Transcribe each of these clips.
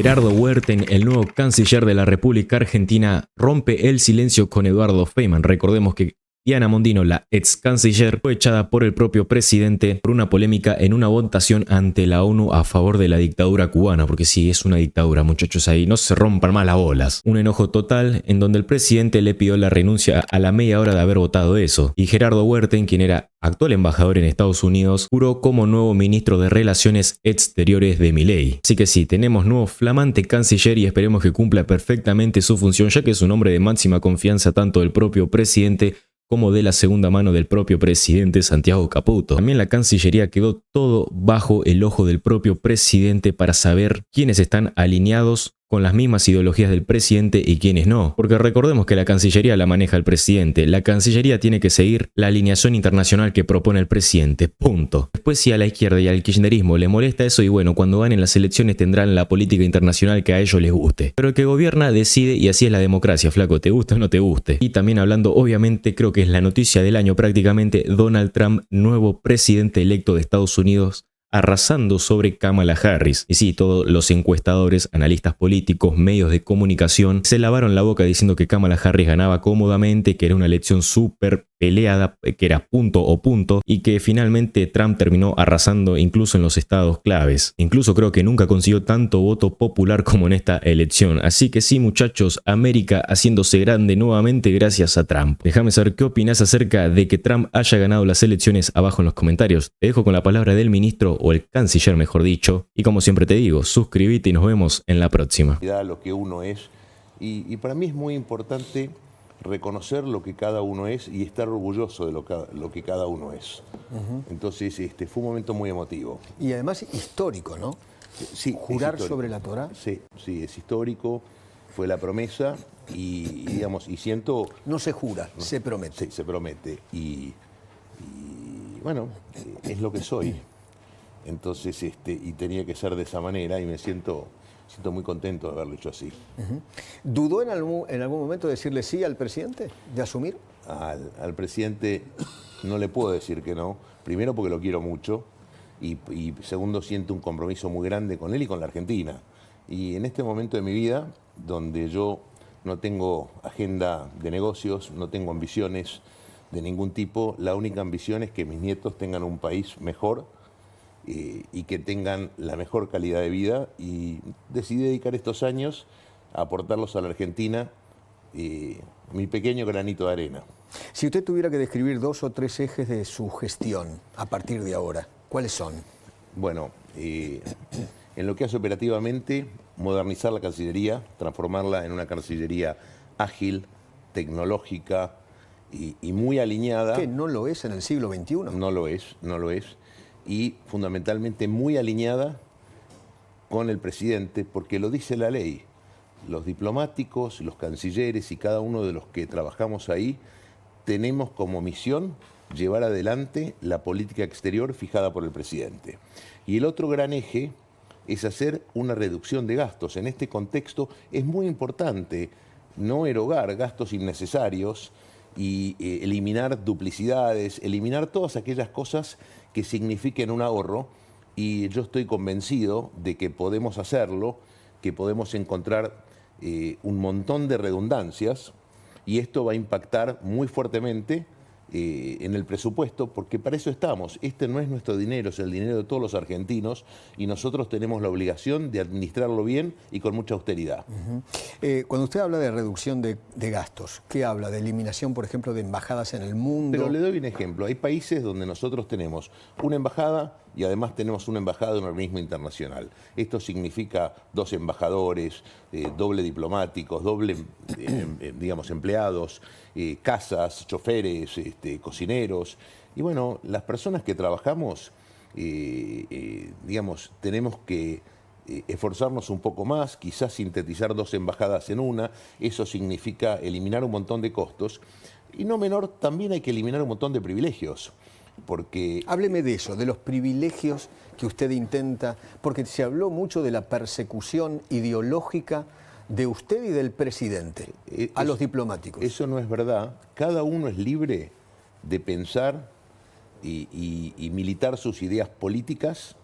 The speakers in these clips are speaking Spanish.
Gerardo Huerten, el nuevo canciller de la República Argentina, rompe el silencio con Eduardo Feynman. Recordemos que Diana Mondino, la ex canciller, fue echada por el propio presidente por una polémica en una votación ante la ONU a favor de la dictadura cubana, porque sí, es una dictadura, muchachos, ahí no se rompan más las bolas. Un enojo total en donde el presidente le pidió la renuncia a la media hora de haber votado eso, y Gerardo Huerten, quien era actual embajador en Estados Unidos, juró como nuevo ministro de Relaciones Exteriores de Milei. Así que sí, tenemos nuevo flamante canciller y esperemos que cumpla perfectamente su función, ya que es un hombre de máxima confianza tanto del propio presidente como de la segunda mano del propio presidente Santiago Caputo. También la Cancillería quedó todo bajo el ojo del propio presidente para saber quiénes están alineados con las mismas ideologías del presidente y quiénes no. Porque recordemos que la Cancillería la maneja el presidente. La Cancillería tiene que seguir la alineación internacional que propone el presidente. Punto. Después si a la izquierda y al kirchnerismo le molesta eso, y bueno, cuando ganen las elecciones tendrán la política internacional que a ellos les guste. Pero el que gobierna decide y así es la democracia, flaco, te guste o no te guste. Y también hablando, obviamente, creo que es la noticia del año prácticamente, Donald Trump, nuevo presidente electo de Estados Unidos, arrasando sobre Kamala Harris. Y sí, todos los encuestadores, analistas políticos, medios de comunicación se lavaron la boca diciendo que Kamala Harris ganaba cómodamente, que era una elección súper peleada, que era punto o punto, y que finalmente Trump terminó arrasando incluso en los estados claves. Incluso creo que nunca consiguió tanto voto popular como en esta elección. Así que sí, muchachos, América haciéndose grande nuevamente gracias a Trump. Déjame saber qué opinas acerca de que Trump haya ganado las elecciones abajo en los comentarios. Te dejo con la palabra del ministro, o el canciller mejor dicho, y como siempre te digo, suscríbete y nos vemos en la próxima. Lo que uno es, y para mí es muy importante reconocer lo que cada uno es y estar orgulloso de lo que cada uno es. Entonces fue un momento muy emotivo. Y además histórico, ¿no? Sí, jurar sobre la Torá. Sí, es histórico, fue la promesa y siento... No se jura, no, se promete. Sí, se promete y bueno, es lo que soy. Entonces, y tenía que ser de esa manera y me siento muy contento de haberlo hecho así. ¿Dudó en algún momento de decirle sí al presidente, de asumir? Al presidente no le puedo decir que no, primero porque lo quiero mucho y segundo siento un compromiso muy grande con él y con la Argentina. Y en este momento de mi vida, donde yo no tengo agenda de negocios, no tengo ambiciones de ningún tipo, la única ambición es que mis nietos tengan un país mejor y que tengan la mejor calidad de vida, y decidí dedicar estos años a aportarlos a la Argentina, mi pequeño granito de arena. Si usted tuviera que describir 2 o 3 ejes de su gestión a partir de ahora, ¿cuáles son? Bueno, en lo que hace operativamente, modernizar la Cancillería, transformarla en una Cancillería ágil, tecnológica y muy alineada. ¿Qué no lo es en el siglo XXI? No lo es. Y fundamentalmente muy alineada con el presidente, porque lo dice la ley. Los diplomáticos, los cancilleres y cada uno de los que trabajamos ahí tenemos como misión llevar adelante la política exterior fijada por el presidente. Y el otro gran eje es hacer una reducción de gastos. En este contexto es muy importante no erogar gastos innecesarios y eliminar duplicidades, eliminar todas aquellas cosas que signifiquen un ahorro, y yo estoy convencido de que podemos hacerlo, que podemos encontrar un montón de redundancias, y esto va a impactar muy fuertemente en el presupuesto, porque para eso estamos. Este no es nuestro dinero, es el dinero de todos los argentinos, y nosotros tenemos la obligación de administrarlo bien y con mucha austeridad. Cuando usted habla de reducción de gastos, ¿qué habla? ¿De eliminación, por ejemplo, de embajadas en el mundo? Pero le doy un ejemplo. Hay países donde nosotros tenemos una embajada y además tenemos una embajada de un organismo internacional. Esto significa 2 embajadores, doble diplomáticos, doble, empleados, casas, choferes, cocineros. Y bueno, las personas que trabajamos, tenemos que esforzarnos un poco más, quizás sintetizar 2 embajadas en una. Eso significa eliminar un montón de costos. Y no menor, también hay que eliminar un montón de privilegios. Porque... Hábleme de eso, de los privilegios que usted intenta, porque se habló mucho de la persecución ideológica de usted y del presidente a los diplomáticos. Eso no es verdad. Cada uno es libre de pensar y militar sus ideas políticas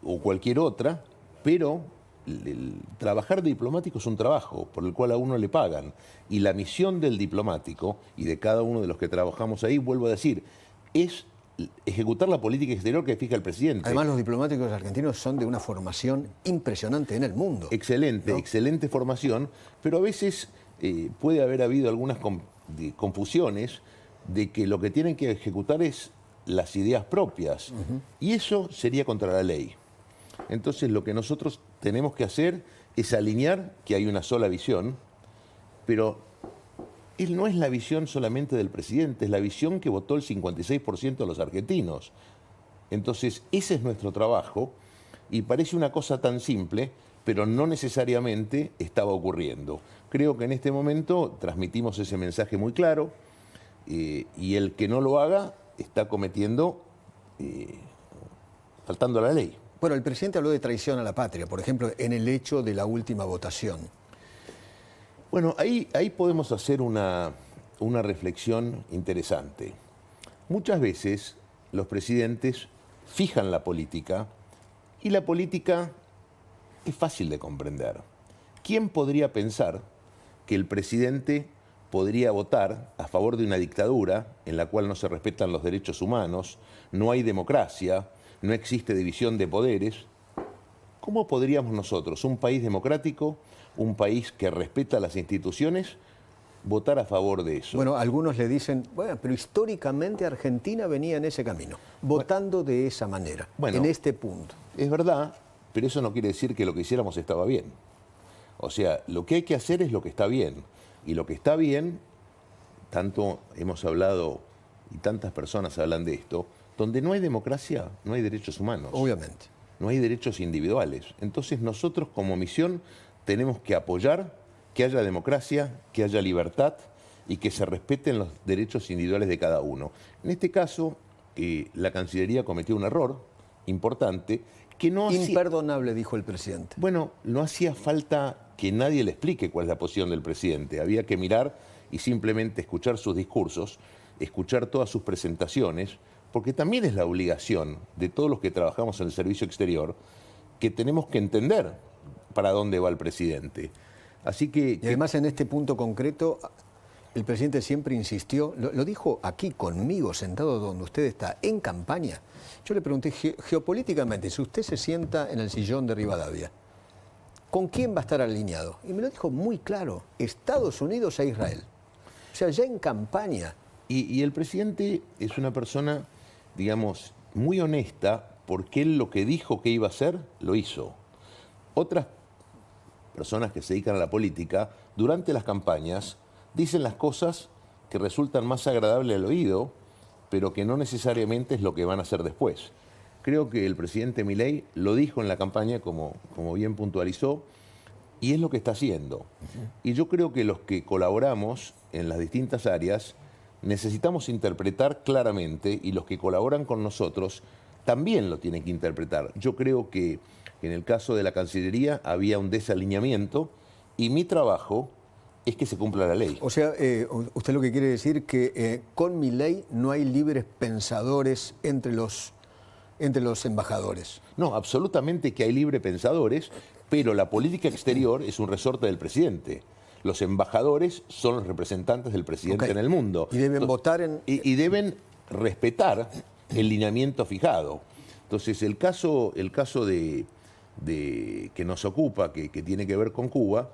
o cualquier otra, pero trabajar de diplomático es un trabajo por el cual a uno le pagan. Y la misión del diplomático y de cada uno de los que trabajamos ahí, vuelvo a decir, es ejecutar la política exterior que fija el presidente. Además, los diplomáticos argentinos son de una formación impresionante en el mundo. Excelente, ¿no? Excelente formación, pero a veces puede haber habido algunas confusiones de que lo que tienen que ejecutar es las ideas propias, y eso sería contra la ley. Entonces, lo que nosotros tenemos que hacer es alinear que hay una sola visión, pero no es la visión solamente del presidente, es la visión que votó el 56% de los argentinos. Entonces, ese es nuestro trabajo, y parece una cosa tan simple, pero no necesariamente estaba ocurriendo. Creo que en este momento transmitimos ese mensaje muy claro, y el que no lo haga está cometiendo, faltando a la ley. Bueno, el presidente habló de traición a la patria, por ejemplo, en el hecho de la última votación. Bueno, ahí podemos hacer una reflexión interesante. Muchas veces los presidentes fijan la política, y la política es fácil de comprender. ¿Quién podría pensar que el presidente podría votar a favor de una dictadura en la cual no se respetan los derechos humanos, no hay democracia, no existe división de poderes? ¿Cómo podríamos nosotros, un país democrático, un país que respeta las instituciones, votar a favor de eso? Bueno, algunos le dicen, bueno, pero históricamente Argentina venía en ese camino, votando de esa manera, en este punto. Es verdad, pero eso no quiere decir que lo que hiciéramos estaba bien. O sea, lo que hay que hacer es lo que está bien. Y lo que está bien, tanto hemos hablado y tantas personas hablan de esto, donde no hay democracia, no hay derechos humanos. Obviamente. No hay derechos individuales. Entonces nosotros como misión tenemos que apoyar que haya democracia, que haya libertad y que se respeten los derechos individuales de cada uno. En este caso, la Cancillería cometió un error importante que no hacía... Imperdonable, dijo el presidente. Bueno, no hacía falta que nadie le explique cuál es la posición del presidente. Había que mirar y simplemente escuchar sus discursos, escuchar todas sus presentaciones, porque también es la obligación de todos los que trabajamos en el servicio exterior que tenemos que entender para dónde va el presidente. Así que... Y además en este punto concreto, el presidente siempre insistió, lo dijo aquí conmigo, sentado donde usted está, en campaña. Yo le pregunté geopolíticamente, si usted se sienta en el sillón de Rivadavia, ¿con quién va a estar alineado? Y me lo dijo muy claro, Estados Unidos e Israel. O sea, ya en campaña. Y el presidente es una persona, digamos, muy honesta, porque él lo que dijo que iba a hacer, lo hizo. Otras personas que se dedican a la política, durante las campañas, dicen las cosas que resultan más agradables al oído, pero que no necesariamente es lo que van a hacer después. Creo que el presidente Milei lo dijo en la campaña, como bien puntualizó, y es lo que está haciendo. Y yo creo que los que colaboramos en las distintas áreas necesitamos interpretar claramente, y los que colaboran con nosotros también lo tienen que interpretar. Yo creo que en el caso de la Cancillería había un desalineamiento, y mi trabajo es que se cumpla la ley. O sea, usted lo que quiere decir que con Milei no hay libres pensadores entre los embajadores. No, absolutamente que hay libre pensadores, pero la política exterior es un resorte del presidente. Los embajadores son los representantes del presidente en el mundo. Y deben votar en... Y deben respetar el lineamiento fijado. Entonces, el caso de que nos ocupa, que tiene que ver con Cuba,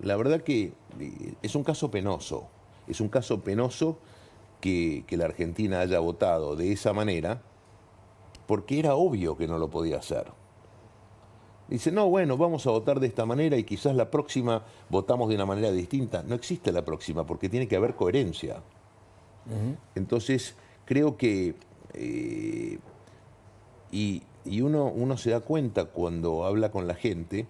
la verdad que es un caso penoso. Es un caso penoso que la Argentina haya votado de esa manera, porque era obvio que no lo podía hacer. Dice, no, bueno, vamos a votar de esta manera y quizás la próxima votamos de una manera distinta. No existe la próxima porque tiene que haber coherencia. Entonces, creo que... y uno se da cuenta cuando habla con la gente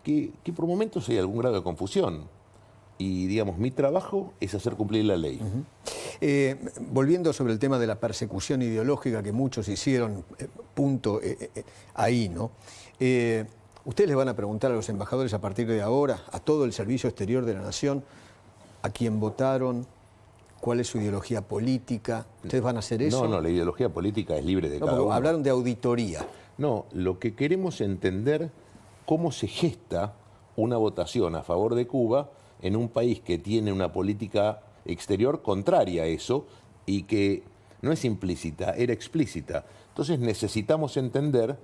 que por momentos hay algún grado de confusión. Y, digamos, mi trabajo es hacer cumplir la ley. Volviendo sobre el tema de la persecución ideológica que muchos hicieron, punto ahí, ¿no? Ustedes les van a preguntar a los embajadores a partir de ahora, a todo el servicio exterior de la nación, a quién votaron, cuál es su ideología política. ¿Ustedes van a hacer eso? No, la ideología política es libre de cada uno. Hablaron de auditoría. No, lo que queremos entender cómo se gesta una votación a favor de Cuba en un país que tiene una política exterior contraria a eso y que no es implícita, era explícita. Entonces necesitamos entender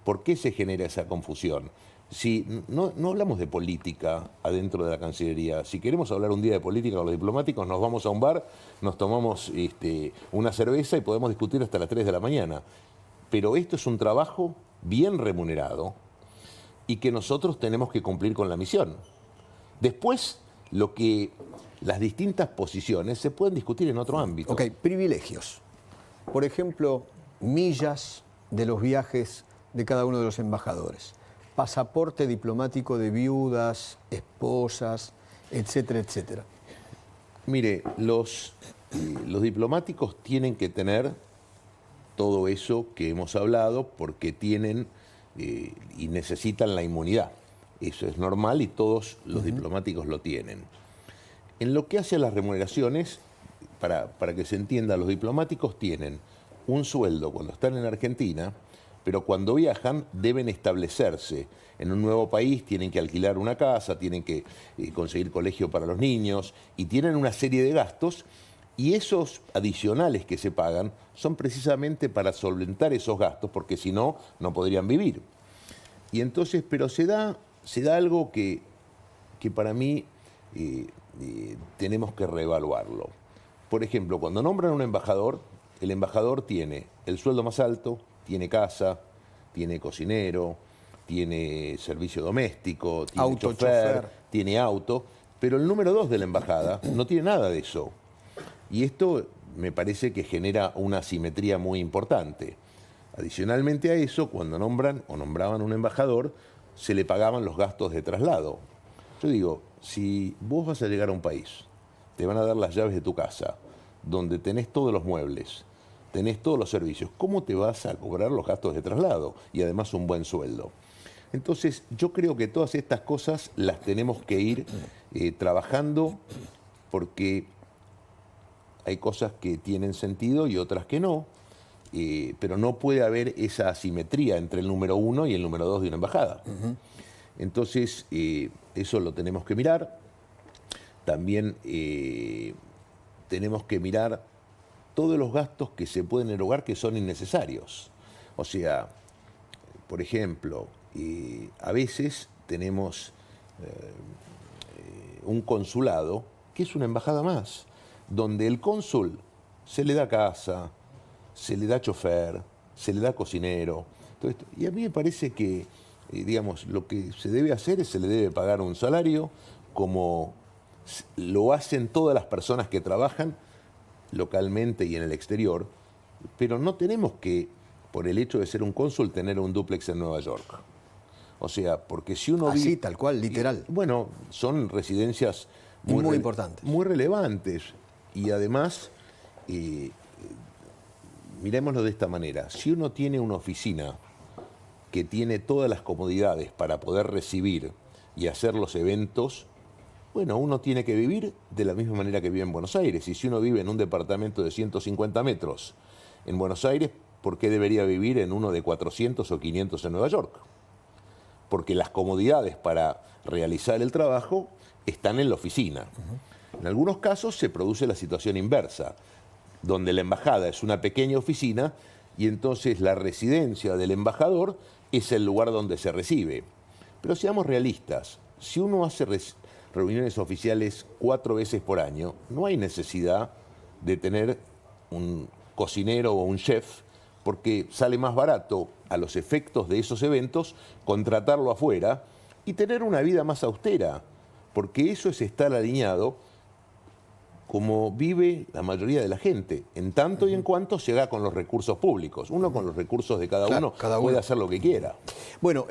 por qué se genera esa confusión. Si no hablamos de política adentro de la Cancillería, si queremos hablar un día de política con los diplomáticos, nos vamos a un bar, nos tomamos una cerveza y podemos discutir hasta las 3 de la mañana. Pero esto es un trabajo bien remunerado y que nosotros tenemos que cumplir con la misión. Después, las distintas posiciones se pueden discutir en otro ámbito. Ok, privilegios. Por ejemplo, millas de los viajes de cada uno de los embajadores. Pasaporte diplomático de viudas, esposas, etcétera, etcétera. Mire, los diplomáticos tienen que tener todo eso que hemos hablado porque tienen y necesitan la inmunidad. Eso es normal y todos los diplomáticos lo tienen. En lo que hace a las remuneraciones, para que se entienda, los diplomáticos tienen un sueldo cuando están en Argentina, pero cuando viajan deben establecerse en un nuevo país, tienen que alquilar una casa, tienen que conseguir colegio para los niños y tienen una serie de gastos y esos adicionales que se pagan son precisamente para solventar esos gastos porque si no, no podrían vivir. Y entonces, pero se da algo que para mí tenemos que reevaluarlo. Por ejemplo, cuando nombran a un embajador, el embajador tiene el sueldo más alto, tiene casa, tiene cocinero, tiene servicio doméstico, tiene chofer, tiene auto, pero el número 2 de la embajada no tiene nada de eso. Y esto me parece que genera una asimetría muy importante. Adicionalmente a eso, cuando nombran o nombraban un embajador, se le pagaban los gastos de traslado. Yo digo, si vos vas a llegar a un país, te van a dar las llaves de tu casa, donde tenés todos los muebles, tenés todos los servicios, ¿cómo te vas a cobrar los gastos de traslado? Y además un buen sueldo. Entonces, yo creo que todas estas cosas las tenemos que ir trabajando porque hay cosas que tienen sentido y otras que no, pero no puede haber esa asimetría entre el número 1 y el número 2 de una embajada. Entonces, eso lo tenemos que mirar. También tenemos que mirar todos los gastos que se pueden erogar que son innecesarios. O sea, por ejemplo, a veces tenemos un consulado que es una embajada más, donde el cónsul se le da casa, se le da chofer, se le da cocinero. Todo esto. Y a mí me parece que, digamos, lo que se debe hacer es se le debe pagar un salario como lo hacen todas las personas que trabajan localmente y en el exterior, pero no tenemos que, por el hecho de ser un cónsul, tener un dúplex en Nueva York. O sea, porque si uno así, tal cual, literal. Bueno, son residencias muy importantes. Muy relevantes. Y además, miremoslo de esta manera, si uno tiene una oficina que tiene todas las comodidades para poder recibir y hacer los eventos, bueno, uno tiene que vivir de la misma manera que vive en Buenos Aires. Y si uno vive en un departamento de 150 metros en Buenos Aires, ¿por qué debería vivir en uno de 400 o 500 en Nueva York? Porque las comodidades para realizar el trabajo están en la oficina. En algunos casos se produce la situación inversa, donde la embajada es una pequeña oficina y entonces la residencia del embajador es el lugar donde se recibe. Pero seamos realistas, si uno hace reuniones oficiales 4 veces por año, no hay necesidad de tener un cocinero o un chef, porque sale más barato a los efectos de esos eventos contratarlo afuera y tener una vida más austera, porque eso es estar alineado como vive la mayoría de la gente, en tanto y en cuanto se haga con los recursos públicos. Uno con los recursos de cada uno puede hacer lo que quiera. Bueno,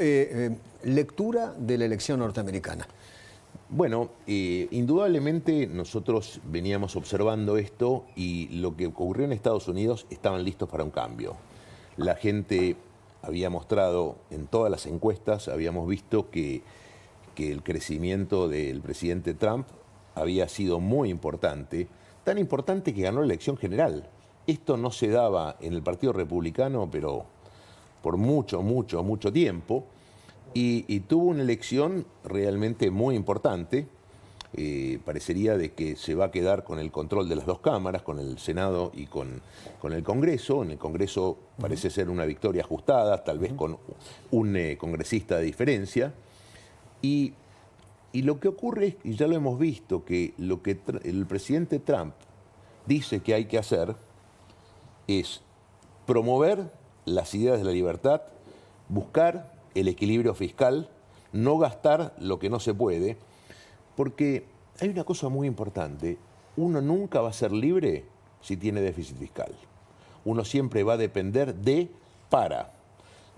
lectura de la elección norteamericana. Bueno, indudablemente nosotros veníamos observando esto y lo que ocurrió en Estados Unidos estaban listos para un cambio. La gente había mostrado en todas las encuestas, habíamos visto que el crecimiento del presidente Trump había sido muy importante, tan importante que ganó la elección general. Esto no se daba en el Partido Republicano, pero por mucho tiempo, y tuvo una elección realmente muy importante. Parecería de que se va a quedar con el control de las dos cámaras, con el Senado y con el Congreso. En el Congreso parece ser una victoria ajustada, tal vez con un congresista de diferencia. Y lo que ocurre es, y ya lo hemos visto, que lo que el presidente Trump dice que hay que hacer es promover las ideas de la libertad, buscar el equilibrio fiscal, no gastar lo que no se puede, porque hay una cosa muy importante: uno nunca va a ser libre si tiene déficit fiscal. Uno siempre va a depender para.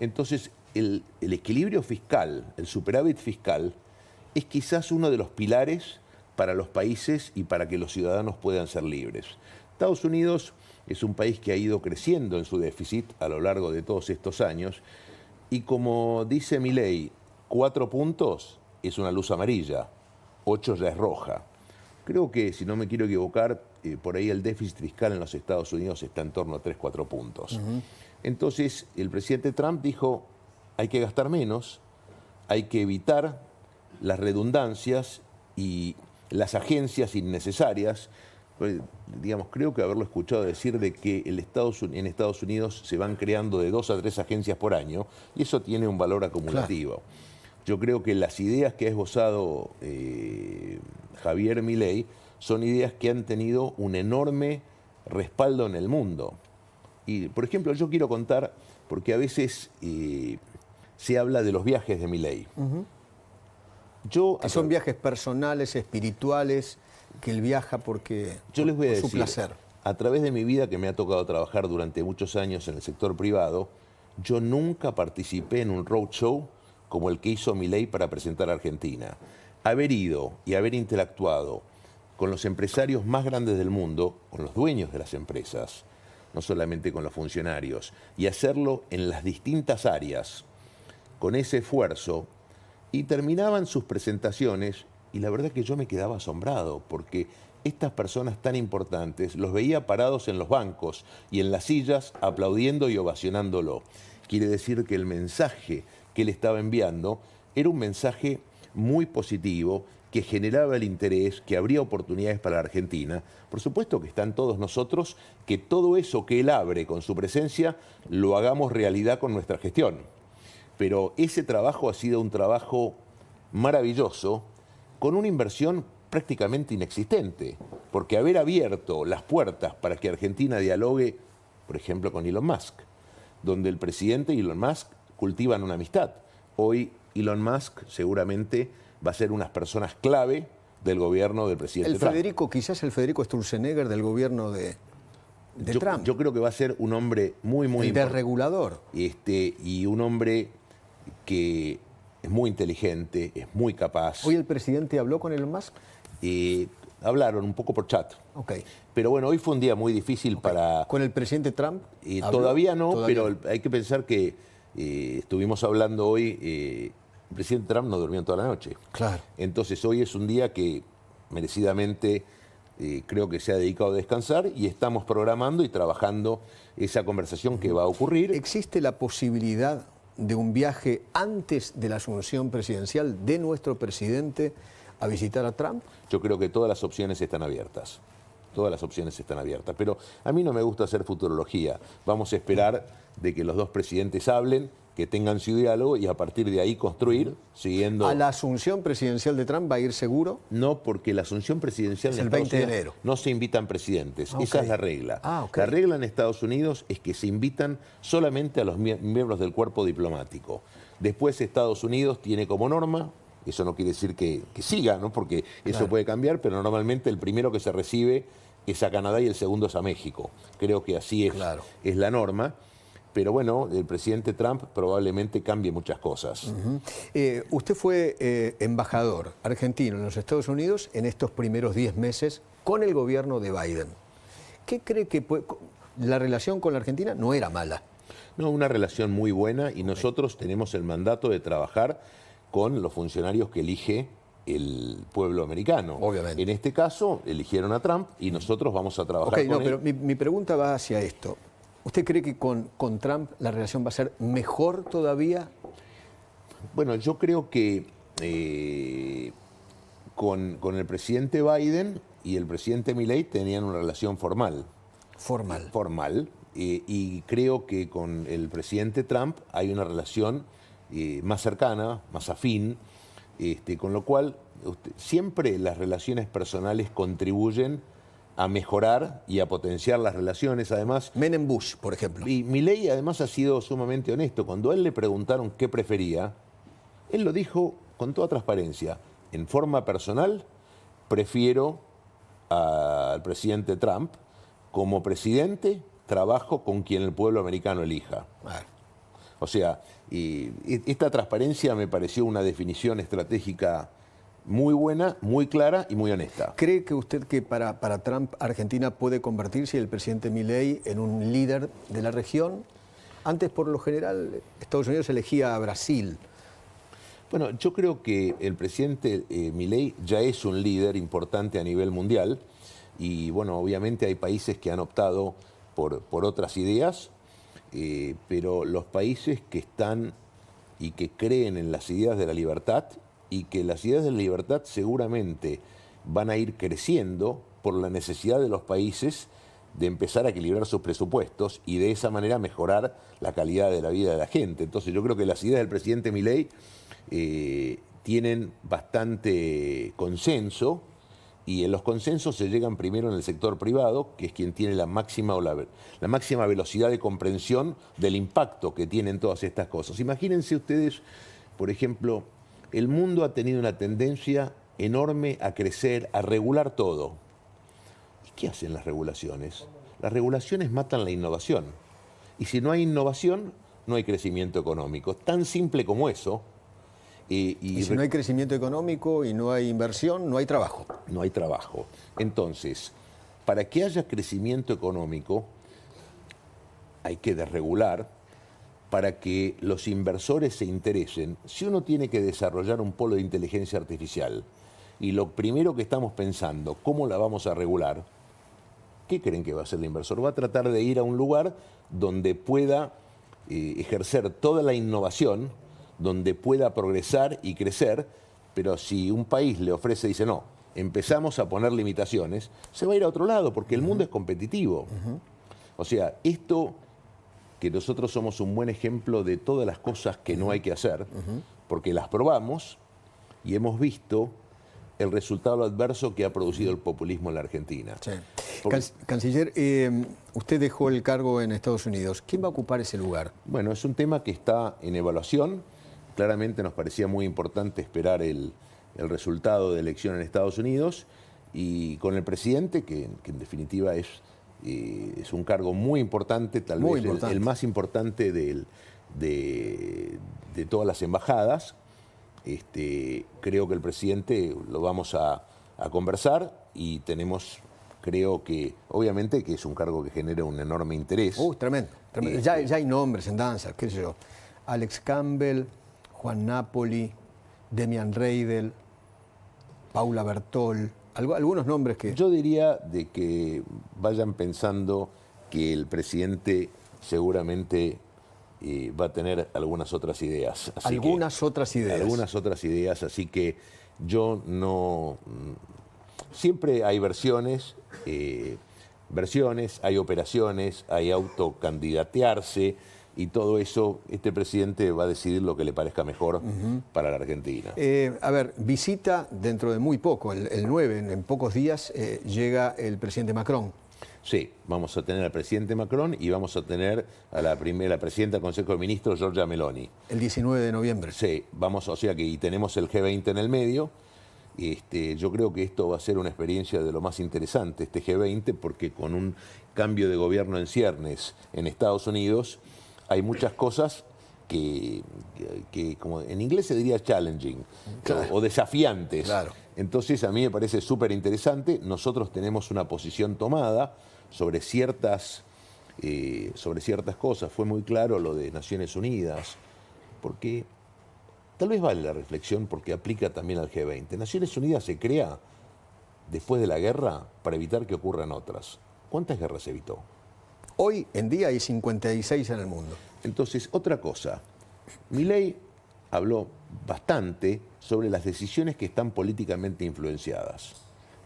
Entonces, el equilibrio fiscal, el superávit fiscal, es quizás uno de los pilares para los países y para que los ciudadanos puedan ser libres. Estados Unidos es un país que ha ido creciendo en su déficit a lo largo de todos estos años, y como dice Milei, 4 puntos es una luz amarilla, 8 ya es roja. Creo que, si no me quiero equivocar, por ahí el déficit fiscal en los Estados Unidos está en torno a 3-4 puntos. Entonces, el presidente Trump dijo, hay que gastar menos, hay que evitar las redundancias y las agencias innecesarias. Digamos, creo que haberlo escuchado decir de que en Estados Unidos se van creando de 2 a 3 agencias por año, y eso tiene un valor acumulativo. Claro. Yo creo que las ideas que ha esbozado Javier Milei son ideas que han tenido un enorme respaldo en el mundo. Y, por ejemplo, yo quiero contar, porque a veces se habla de los viajes de Milei. Que son viajes personales, espirituales, que él viaja porque yo les voy a por decir, su placer. A través de mi vida, que me ha tocado trabajar durante muchos años en el sector privado, yo nunca participé en un roadshow como el que hizo Milei para presentar a Argentina. Haber ido y haber interactuado con los empresarios más grandes del mundo, con los dueños de las empresas, no solamente con los funcionarios, y hacerlo en las distintas áreas, con ese esfuerzo, y terminaban sus presentaciones, y la verdad que yo me quedaba asombrado, porque estas personas tan importantes los veía parados en los bancos y en las sillas aplaudiendo y ovacionándolo. Quiere decir que el mensaje que él estaba enviando era un mensaje muy positivo, que generaba el interés, que habría oportunidades para la Argentina. Por supuesto que está en todos nosotros que todo eso que él abre con su presencia lo hagamos realidad con nuestra gestión. Pero ese trabajo ha sido un trabajo maravilloso, con una inversión prácticamente inexistente, porque haber abierto las puertas para que Argentina dialogue, por ejemplo, con Elon Musk, donde el presidente y Elon Musk cultivan una amistad. Hoy Elon Musk seguramente va a ser unas personas clave del gobierno del presidente Trump. Quizás el Federico Sturzenegger del gobierno de Trump. Yo creo que va a ser un hombre muy importante. Desregulador. Y un hombre que es muy inteligente, es muy capaz. ¿Hoy el presidente habló con Elon Musk? Hablaron un poco por chat. Okay. Pero bueno, hoy fue un día muy difícil para... ¿Con el presidente Trump? Todavía no, pero hay que pensar que estuvimos hablando hoy, el presidente Trump no durmió toda la noche. Claro. Entonces hoy es un día que merecidamente creo que se ha dedicado a descansar, y estamos programando y trabajando esa conversación que va a ocurrir. ¿Existe la posibilidad de un viaje antes de la asunción presidencial de nuestro presidente a visitar a Trump? Yo creo que todas las opciones están abiertas. Todas las opciones están abiertas. Pero a mí no me gusta hacer futurología. Vamos a esperar de que los dos presidentes hablen, que tengan su diálogo, y a partir de ahí construir, siguiendo... ¿A la asunción presidencial de Trump va a ir seguro? No, porque la asunción presidencial es el 20 de enero. No se invitan presidentes. Esa es la regla. Okay. La regla en Estados Unidos es que se invitan solamente a los miembros del cuerpo diplomático. Después Estados Unidos tiene como norma, eso no quiere decir que siga, ¿no? Porque eso puede cambiar, pero normalmente el primero que se recibe es a Canadá y el segundo es a México. Creo que así es la norma. Pero bueno, el presidente Trump probablemente cambie muchas cosas. Usted fue embajador argentino en los Estados Unidos en estos primeros 10 meses con el gobierno de Biden. ¿Qué cree que la relación con la Argentina no era mala? No, una relación muy buena, y nosotros tenemos el mandato de trabajar con los funcionarios que elige el pueblo americano. Obviamente. En este caso, eligieron a Trump y nosotros vamos a trabajar con él. Pero mi pregunta va hacia esto. ¿Usted cree que con Trump la relación va a ser mejor todavía? Bueno, yo creo que con el presidente Biden y el presidente Milei tenían una relación formal. Formal. Y creo que con el presidente Trump hay una relación más cercana, más afín, con lo cual siempre las relaciones personales contribuyen a mejorar y a potenciar las relaciones. Además, Menem Bush, por ejemplo. Y Milei además ha sido sumamente honesto. Cuando a él le preguntaron qué prefería, él lo dijo con toda transparencia. En forma personal, prefiero al presidente Trump. Como presidente, trabajo con quien el pueblo americano elija. O sea, esta transparencia me pareció una definición estratégica muy buena, muy clara y muy honesta. ¿Cree que usted que para Trump Argentina puede convertirse el presidente Milei en un líder de la región? Antes, por lo general, Estados Unidos elegía a Brasil. Bueno, yo creo que el presidente Milei ya es un líder importante a nivel mundial y, bueno, obviamente hay países que han optado por otras ideas, pero los países que están y que creen en las ideas de la libertad y que las ideas de la libertad seguramente van a ir creciendo por la necesidad de los países de empezar a equilibrar sus presupuestos y de esa manera mejorar la calidad de la vida de la gente. Entonces yo creo que las ideas del presidente Milei tienen bastante consenso y en los consensos se llegan primero en el sector privado, que es quien tiene la máxima velocidad de comprensión del impacto que tienen todas estas cosas. Imagínense ustedes, por ejemplo, el mundo ha tenido una tendencia enorme a crecer, a regular todo. ¿Y qué hacen las regulaciones? Las regulaciones matan la innovación. Y si no hay innovación, no hay crecimiento económico. Tan simple como eso. Y si no hay crecimiento económico y no hay inversión, no hay trabajo. No hay trabajo. Entonces, para que haya crecimiento económico, hay que desregular. Para que los inversores se interesen, si uno tiene que desarrollar un polo de inteligencia artificial y lo primero que estamos pensando, ¿cómo la vamos a regular? ¿Qué creen que va a hacer el inversor? Va a tratar de ir a un lugar donde pueda ejercer toda la innovación, donde pueda progresar y crecer, pero si un país le ofrece, dice no, empezamos a poner limitaciones, se va a ir a otro lado porque el mundo es competitivo. O sea, esto que nosotros somos un buen ejemplo de todas las cosas que no hay que hacer, porque las probamos y hemos visto el resultado adverso que ha producido el populismo en la Argentina. Sí. Canciller, usted dejó el cargo en Estados Unidos. ¿Quién va a ocupar ese lugar? Bueno, es un tema que está en evaluación. Claramente nos parecía muy importante esperar el resultado de elección en Estados Unidos y con el presidente, que en definitiva es un cargo muy importante, tal vez el más importante de todas las embajadas. Creo que el presidente lo vamos a conversar y tenemos, creo que, obviamente que es un cargo que genera un enorme interés. Tremendo. Ya hay nombres en danza, qué sé yo. Alex Campbell, Juan Napoli, Demian Reidel, Paula Bertol. Algunos nombres que... Yo diría de que vayan pensando que el presidente seguramente va a tener algunas otras ideas. Algunas otras ideas, así que yo no... Siempre hay versiones, hay operaciones, hay autocandidatearse y todo eso, este presidente va a decidir lo que le parezca mejor para la Argentina. Visita dentro de muy poco, el 9, en pocos días, llega el presidente Macron. Sí, vamos a tener al presidente Macron y vamos a tener a la presidenta del Consejo de Ministros, Giorgia Meloni. El 19 de noviembre. Sí, y tenemos el G20 en el medio. Yo creo que esto va a ser una experiencia de lo más interesante, este G20, porque con un cambio de gobierno en ciernes en Estados Unidos, hay muchas cosas que como en inglés se diría challenging, o desafiantes. Claro. Entonces a mí me parece súper interesante. Nosotros tenemos una posición tomada sobre ciertas cosas. Fue muy claro lo de Naciones Unidas, porque tal vez vale la reflexión porque aplica también al G20. Naciones Unidas se crea después de la guerra para evitar que ocurran otras. ¿Cuántas guerras evitó? Hoy en día hay 56 en el mundo. Entonces, otra cosa, Milei habló bastante sobre las decisiones que están políticamente influenciadas.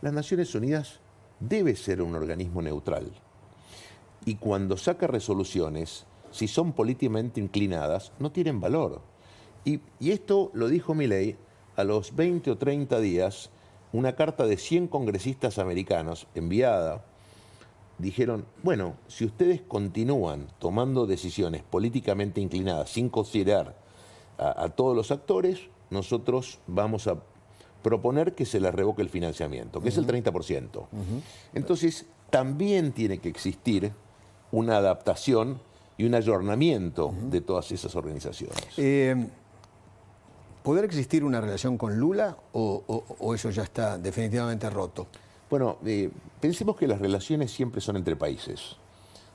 Las Naciones Unidas debe ser un organismo neutral. Y cuando saca resoluciones, si son políticamente inclinadas, no tienen valor. Y esto lo dijo Milei a los 20 o 30 días, una carta de 100 congresistas americanos enviada, dijeron, bueno, si ustedes continúan tomando decisiones políticamente inclinadas sin considerar a todos los actores, nosotros vamos a proponer que se les revoque el financiamiento, que es el 30%. Entonces, también tiene que existir una adaptación y un ayornamiento de todas esas organizaciones. ¿Podrá existir una relación con Lula o eso ya está definitivamente roto? Bueno, pensemos que las relaciones siempre son entre países.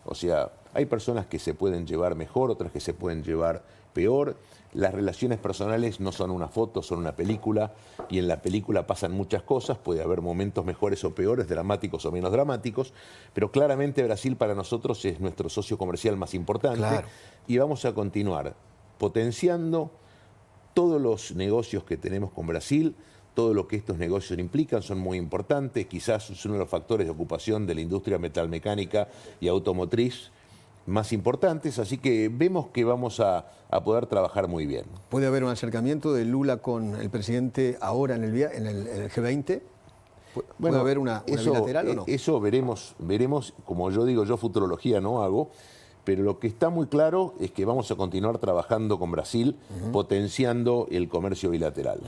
O sea, hay personas que se pueden llevar mejor, otras que se pueden llevar peor. Las relaciones personales no son una foto, son una película, y en la película pasan muchas cosas, puede haber momentos mejores o peores, dramáticos o menos dramáticos, pero claramente Brasil para nosotros es nuestro socio comercial más importante, claro, y vamos a continuar potenciando todos los negocios que tenemos con Brasil. Todo lo que estos negocios implican son muy importantes, quizás es uno de los factores de ocupación de la industria metalmecánica y automotriz más importantes, así que vemos que vamos a poder trabajar muy bien. ¿Puede haber un acercamiento de Lula con el presidente ahora en el G20? ¿Puede haber una bilateral o no? Eso veremos, como yo digo, yo futurología no hago, pero lo que está muy claro es que vamos a continuar trabajando con Brasil, potenciando el comercio bilateral.